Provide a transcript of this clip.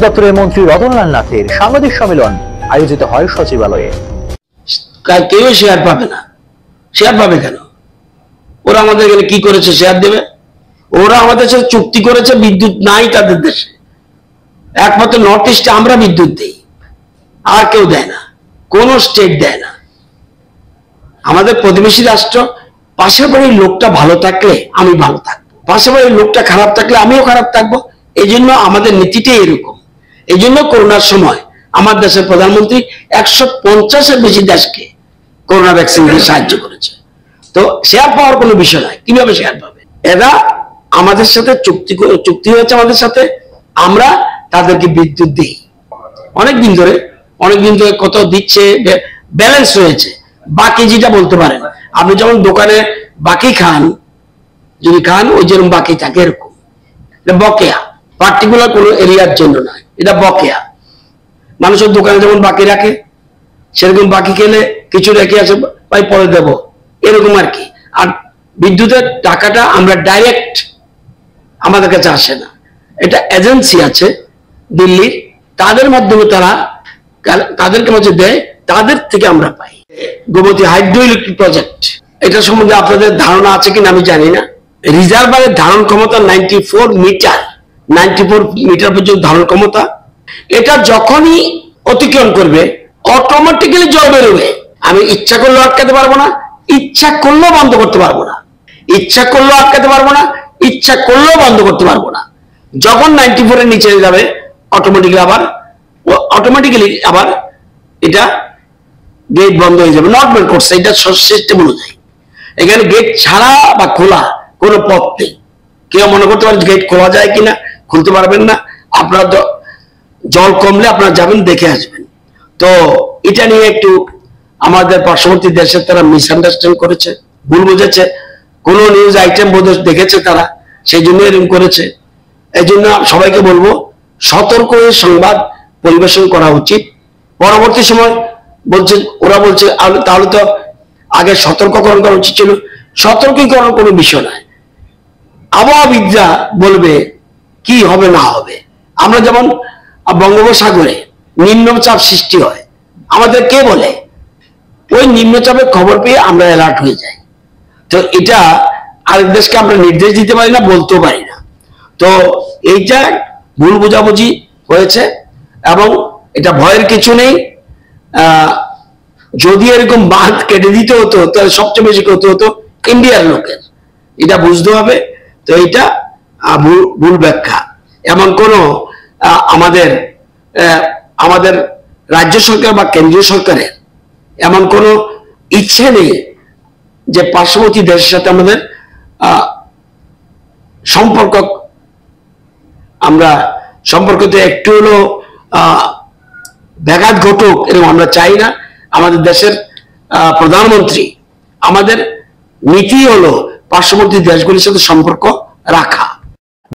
দপ্তরের মন্ত্রী রতনলাল নাথের সাংবাদিক সম্মেলন আয়োজিত হয় সচিবালয়ে। কেউ শেয়ার পাবে না। শেয়ার পাবে কেন? ওরা আমাদের এখানে কি করেছে শেয়ার দেবে? ওরা আমাদের সাথে চুক্তি করেছে, বিদ্যুৎ নাই তাদের দেশে, একমাত্র নর্থ ইস্টে আমরা বিদ্যুৎ দিই, আর কেউ দেয় না, কোন স্টেট দেয় না। আমাদের প্রতিবেশী রাষ্ট্র, পাশের বাড়ির লোকটা ভালো থাকলে আমি ভালো থাকবো, পাশের বাড়ির লোকটা খারাপ থাকলে আমিও খারাপ থাকবো। এই জন্য আমাদের নীতিটাই এরকম। এই জন্য করোনার সময় আমার দেশের প্রধানমন্ত্রী 150-এর বেশি দেশকে করোনা ভ্যাকসিন দিয়ে সাহায্য করেছে। তো শেয়ার পাওয়ার কোনো বিষয় নয়। কিভাবে শেয়ার পাবে? এরা আমাদের সাথে চুক্তি হয়েছে আমাদের সাথে, আমরা তাদেরকে বিদ্যুৎ দিই অনেকদিন ধরে কত দিচ্ছে, ব্যালেন্স রয়েছে। বাকি যেটা বলতে পারেন আপনি, যেমন দোকানে বাকি খান, যদি খান ওই যেরকম বাকি থাকে এরকম, বকেয়া, পার্টিকুলার কোনো এরিয়ার জন্য নয়, এটা বকেয়া। মানুষের দোকানে যেমন বাকি রাখে, সেরকম বাকি খেলে কিছু রেখে আছে, ভাই পরে দেব, এরকম আর কি। আর বিদ্যুতের টাকাটা আমরা ডাইরেক্ট আমাদের কাছে আসে না, এটা এজেন্সি আছে দিল্লির, তাদের মাধ্যমে তাদেরকে মাঝে দেয়, তাদের থেকে আমরা পাই। গোমতী হাইড্রো ইলেকট্রিক প্রজেক্ট, এটা সম্বন্ধে আপনাদের ধারণা আছে কিনা আমি জানি না। রিজার্ভারের ধারণ ক্ষমতা 94 মিটার পর্যন্ত ধারণ ক্ষমতা। এটা যখনই অতিক্রম করবে অটোমেটিক্যালি জল বেরোবে। আমি ইচ্ছা করলেও আটকাতে পারবো না, ইচ্ছা করলেও বন্ধ করতে পারবো না, ইচ্ছা করলেও আটকাতে পারবো না, ইচ্ছা করলেও বন্ধ করতে পারবো না। যখন 94-এর নিচে যাবে অটোমেটিক্যালি আবার এটা গেট বন্ধ হয়ে যাবে। নর্মাল কোর্স, এটা সিস্টেম অনুযায়ী। এখানে গেট ছাড়া বা খোলা কোনো পথ নেই। কেউ মনে করতে পারেন গেট খোলা যায় কিনা, খুলতে পারবেন না। আপনার জল কমলে আপনারা যাবেন, দেখে আসবেন। তো এটা নিয়ে একটু আমাদের পার্শ্ববর্তী দেশের তারা মিসআন্ডারস্ট্যান্ড করেছে, ভুল বুঝেছে, কোন নিউজ আইটেম বোধ দেখেছে তারা, সেই জন্য এরকম করেছে। এই জন্য সবাইকে বলবো, সতর্ক হয়ে সংবাদ পরিবেশন করা উচিত। পরবর্তী সময় ওরা বলছে তাহলে তো আগে সতর্কীকরণ করা উচিত ছিল। সতর্কীকরণ কোনো বিষয় নয়, আবহাওয়াবিদরা বলবে কি হবে না হবে। আমরা যেমন বঙ্গোপসাগরে নিম্নচাপ সৃষ্টি হয়, আমাদের কে বলে? ওই নিম্নচাপের খবর পেয়ে আমরা অ্যালার্ট হয়ে যাই। তো এটা আরেক দেশকে আমরা নির্দেশ দিতে পারি না, বলতেও পারি না। তো এইটা ভুল বোঝাবুঝি হয়েছে এবং এটা ভয়ের কিছু নেই। যদি এরকম বাঁধ কেটে দিতে হতো তাহলে সবচেয়ে বেশি ক্ষতি হতো ইন্ডিয়ার লোকের, এটা বুঝতে হবে। তো এটা ভুল ব্যাখ্যা। এমন কোনো আমাদের রাজ্য সরকার বা কেন্দ্রীয় সরকারের এমন কোনো ইচ্ছে নেই যে পার্শ্ববর্তী দেশের সাথে আমাদের সম্পর্কতে একটু হলো ব্যাঘাত ঘটুক, এরকম আমরা চাই না। আমাদের দেশের প্রধানমন্ত্রী, আমাদের নীতি হলো পার্শ্ববর্তী দেশগুলির সাথে সম্পর্ক রাখা।